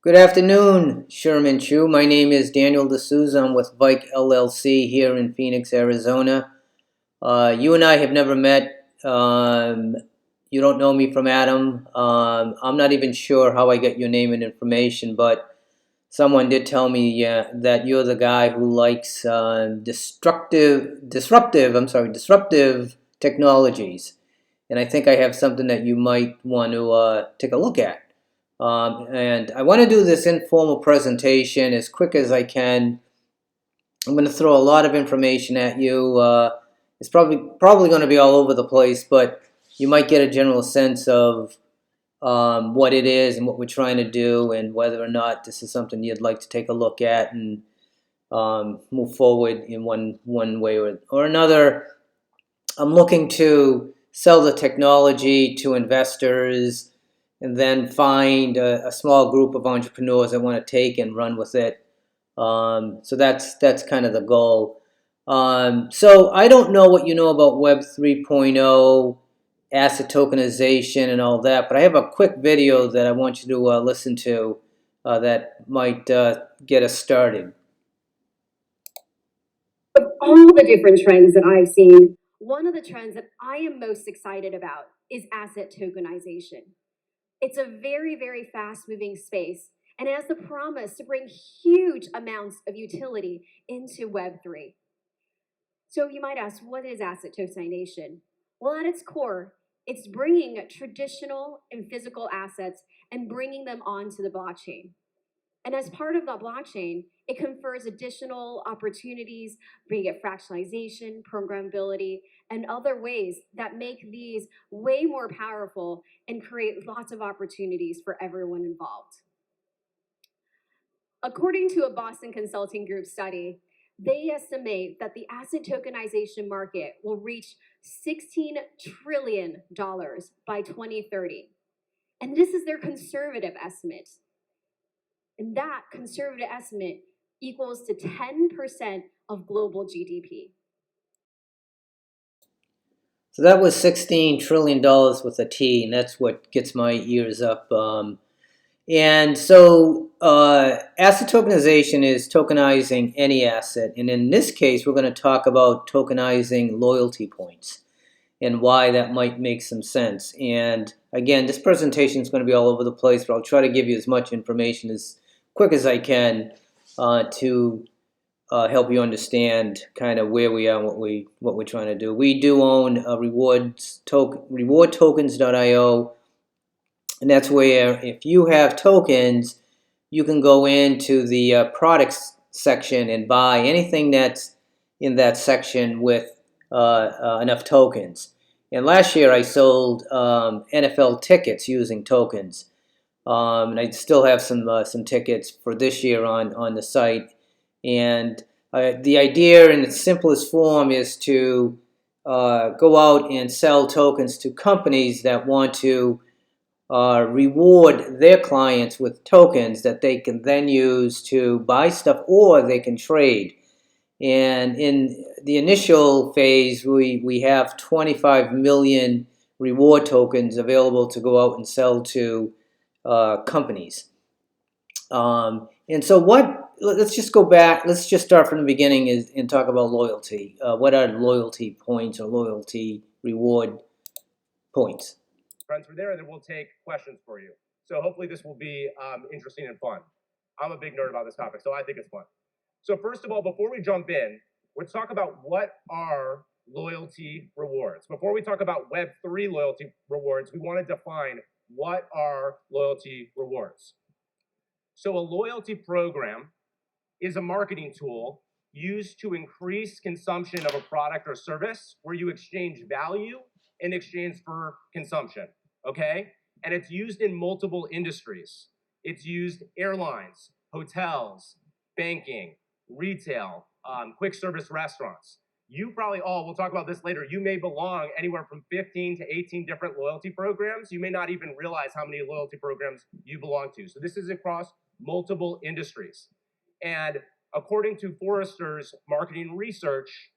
Good afternoon, Sherman Chu. My name is Daniel D'Souza. I'm with Vike LLC here in Phoenix, Arizona. You and I have never met. You don't know me from Adam. I'm not even sure how I got your name and information, but someone did tell me that you're the guy who likes disruptive technologies, and I think I have something that you might want to take a look at. And I want to do this informal presentation as quick as I can. I'm going to throw a lot of information at you. It's probably going to be all over the place, but you might get a general sense of what it is and what we're trying to do, and whether or not this is something you'd like to take a look at and move forward in one way or another. I'm looking to sell the technology to investors and then find a small group of entrepreneurs that want to take and run with it. So that's kind of the goal. So I don't know what you know about Web 3.0, asset tokenization, and all that, but I have a quick video that I want you to listen to that might get us started. Of all the different trends that I've seen, one of the trends that I am most excited about is asset tokenization. It's a very, very fast moving space and it has the promise to bring huge amounts of utility into Web3. So you might ask, what is asset tokenization? Well, at its core, it's bringing traditional and physical assets and bringing them onto the blockchain. And as part of that blockchain, it confers additional opportunities, be it fractionalization, programmability, and other ways that make these way more powerful and create lots of opportunities for everyone involved. According to a Boston Consulting Group study, they estimate that the asset tokenization market will reach $16 trillion by 2030. And this is their conservative estimate. And that conservative estimate equals to 10% of global GDP. So that was $16 trillion with a T, and that's what gets my ears up. And so asset tokenization is tokenizing any asset. And in this case, we're going to talk about tokenizing loyalty points and why that might make some sense. And again, this presentation is going to be all over the place, but I'll try to give you as much information as quick as I can to help you understand kind of where we are and what we're trying to do. We do own rewardtokens.io, and that's where if you have tokens, you can go into the products section and buy anything that's in that section with enough tokens. And last year I sold NFL tickets using tokens, and I still have some tickets for this year on the site. And the idea in its simplest form is to go out and sell tokens to companies that want to reward their clients with tokens that they can then use to buy stuff or they can trade. And in the initial phase, we have 25 million reward tokens available to go out and sell to companies. And so let's just go back, let's just start from the beginning and talk about loyalty. What are loyalty points or loyalty reward points? Friends were there, and then we'll take questions for you. So hopefully this will be interesting and fun. I'm a big nerd about this topic, so I think it's fun. So first of all, before we jump in, let's talk about what are loyalty rewards. Before we talk about Web3 loyalty rewards, we want to define what are loyalty rewards. So a loyalty program is a marketing tool used to increase consumption of a product or service where you exchange value in exchange for consumption, okay? And it's used in multiple industries. It's used airlines, hotels, banking, retail, quick service restaurants. You probably all, we'll talk about this later, you may belong anywhere from 15 to 18 different loyalty programs. You may not even realize how many loyalty programs you belong to. So this is across multiple industries. And according to Forrester's marketing research,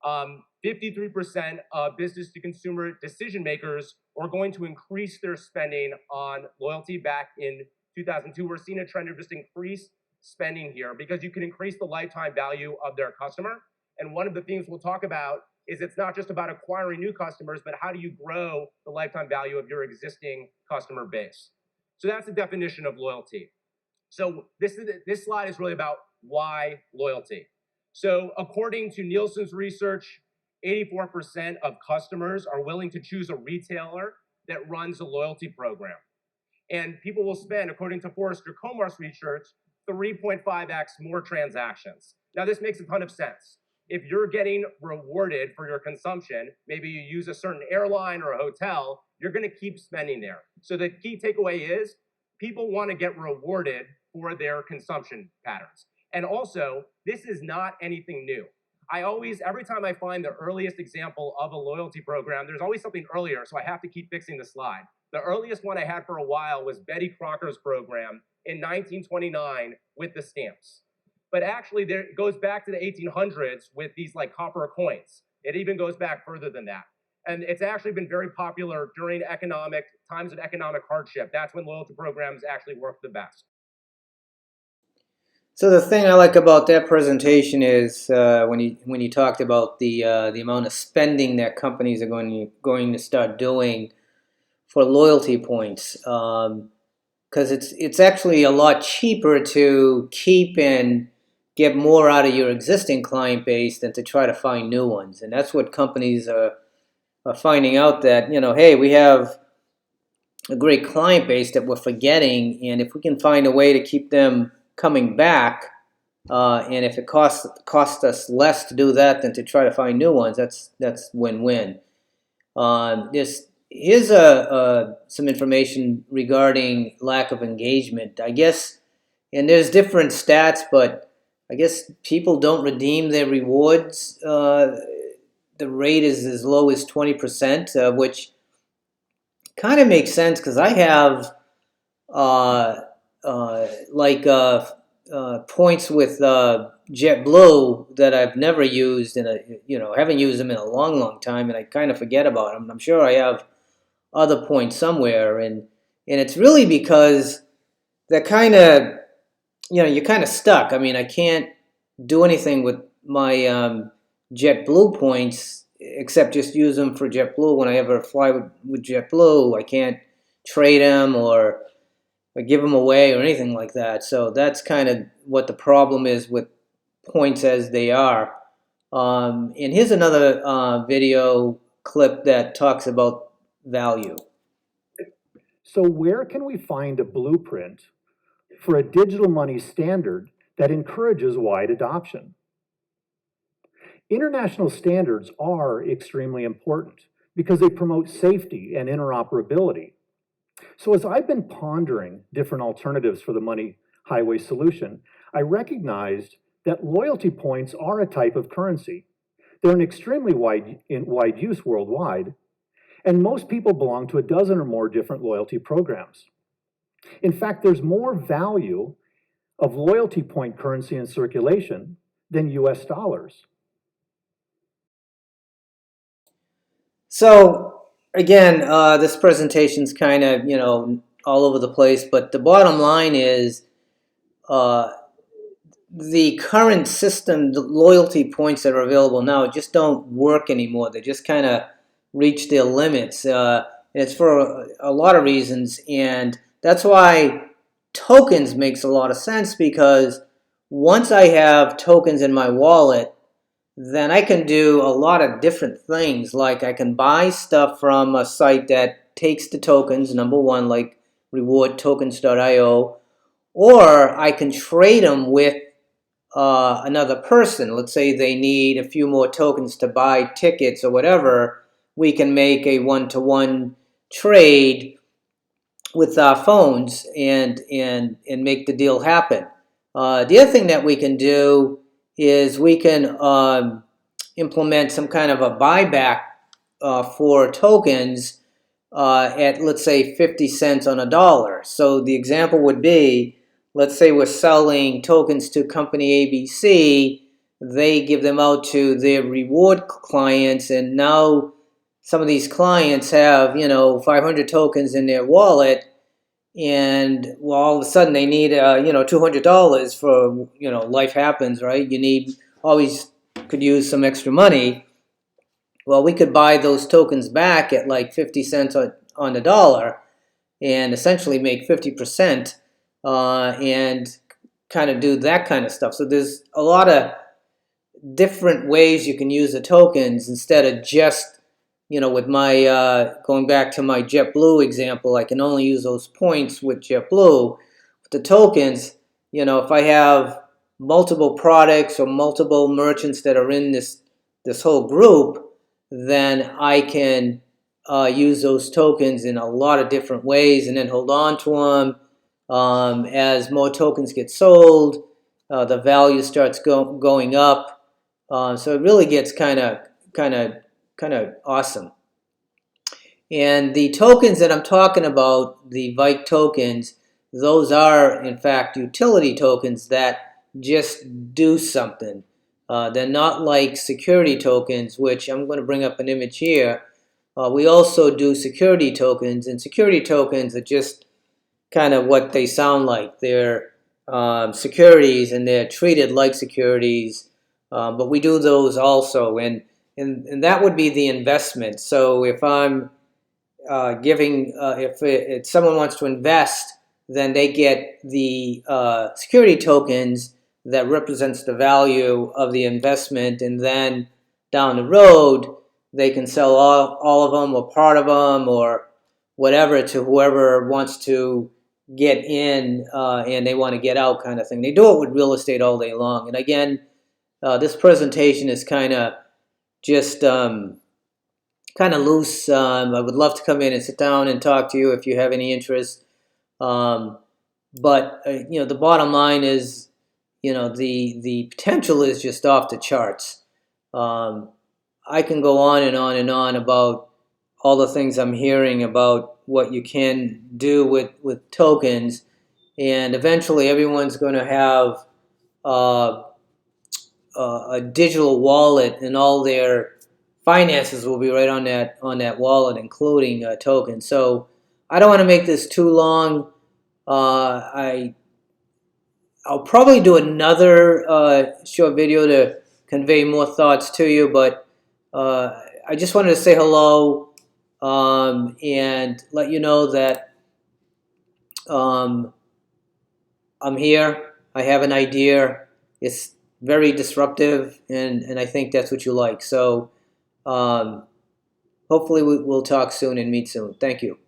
53% of business to consumer decision makers are going to increase their spending on loyalty back in 2002, we're seeing a trend of just increased spending here because you can increase the lifetime value of their customer. And one of the things we'll talk about is it's not just about acquiring new customers, but how do you grow the lifetime value of your existing customer base? So that's the definition of loyalty. So this slide is really about why loyalty. So according to Nielsen's research, 84% of customers are willing to choose a retailer that runs a loyalty program. And people will spend, according to Forrester Comar's research, 3.5x more transactions. Now, this makes a ton of sense. If you're getting rewarded for your consumption, maybe you use a certain airline or a hotel, you're going to keep spending there. So the key takeaway is people want to get rewarded for their consumption patterns. And also, this is not anything new. Every time I find the earliest example of a loyalty program, there's always something earlier, so I have to keep fixing the slide. The earliest one I had for a while was Betty Crocker's program in 1929 with the stamps. But actually, it goes back to the 1800s with these like copper coins. It even goes back further than that. And it's actually been very popular during times of economic hardship. That's when loyalty programs actually work the best. So the thing I like about that presentation is when you talked about the amount of spending that companies are going to start doing for loyalty points, because it's actually a lot cheaper to keep and get more out of your existing client base than to try to find new ones. And that's what companies are finding out, that, hey, we have a great client base that we're forgetting, and if we can find a way to keep them coming back, and if it costs us less to do that than to try to find new ones, that's win-win. Here's some information regarding lack of engagement. I guess, and there's different stats, but I guess people don't redeem their rewards. The rate is as low as 20%, which kind of makes sense because I have points with JetBlue that I've never used haven't used them in a long, long time, and I kind of forget about them. I'm sure I have other points somewhere, and it's really because they're kind of, you're kind of stuck. I mean, I can't do anything with my JetBlue points except just use them for JetBlue. When I ever fly with JetBlue, I can't trade them or give them away or anything like that. So that's kind of what the problem is with points as they are. And here's another video clip that talks about value. So where can we find a blueprint for a digital money standard that encourages wide adoption? International standards are extremely important because they promote safety and interoperability. So as I've been pondering different alternatives for the money highway solution, I recognized that loyalty points are a type of currency. They're an extremely wide use worldwide, and most people belong to a dozen or more different loyalty programs. In fact, there's more value of loyalty point currency in circulation than US dollars. So again, this presentation's kind of, all over the place, but the bottom line is the current system, the loyalty points that are available now just don't work anymore. They just kind of reach their limits. It's for a lot of reasons, and that's why tokens makes a lot of sense, because once I have tokens in my wallet, then I can do a lot of different things. Like I can buy stuff from a site that takes the tokens, number one, like rewardtokens.io, or I can trade them with another person. Let's say they need a few more tokens to buy tickets or whatever. We can make a one-to-one trade with our phones and make the deal happen. The other thing that we can do is we can implement some kind of a buyback for tokens at, let's say, 50 cents on a dollar. So the example would be, let's say we're selling tokens to company ABC. They give them out to their reward clients, and now some of these clients have, 500 tokens in their wallet, and well, all of a sudden they need $200 for life happens, right? You need always could use some extra money. Well, we could buy those tokens back at like 50 cents on the dollar and essentially make 50% and kind of do that kind of stuff. So there's a lot of different ways you can use the tokens instead of just, with my, going back to my JetBlue example, I can only use those points with JetBlue. With the tokens, if I have multiple products or multiple merchants that are in this whole group, then I can use those tokens in a lot of different ways and then hold on to them. As more tokens get sold, the value starts going up. So it really gets kind of awesome. And the tokens that I'm talking about, the Vike tokens, those are in fact utility tokens that just do something. They're not like security tokens, which I'm going to bring up an image here. We also do security tokens, and security tokens are just kind of what they sound like. They're securities, and they're treated like securities, but we do those also, and that would be the investment. So if I'm giving, if someone wants to invest, then they get the security tokens that represents the value of the investment, and then down the road they can sell all of them or part of them or whatever to whoever wants to get in and they want to get out, kind of thing. They do it with real estate all day long. And again, this presentation is kind of just kind of loose. I would love to come in and sit down and talk to you if you have any interest. But the bottom line is, the potential is just off the charts. I can go on and on and on about all the things I'm hearing about what you can do with tokens, and eventually everyone's going to have a digital wallet, and all their finances will be right on that wallet, including tokens. So I don't want to make this too long. I'll probably do another short video to convey more thoughts to you, but I just wanted to say hello and let you know that I'm here. I have an idea. It's very disruptive, and I think that's what you like. So hopefully we'll talk soon and meet soon. Thank you.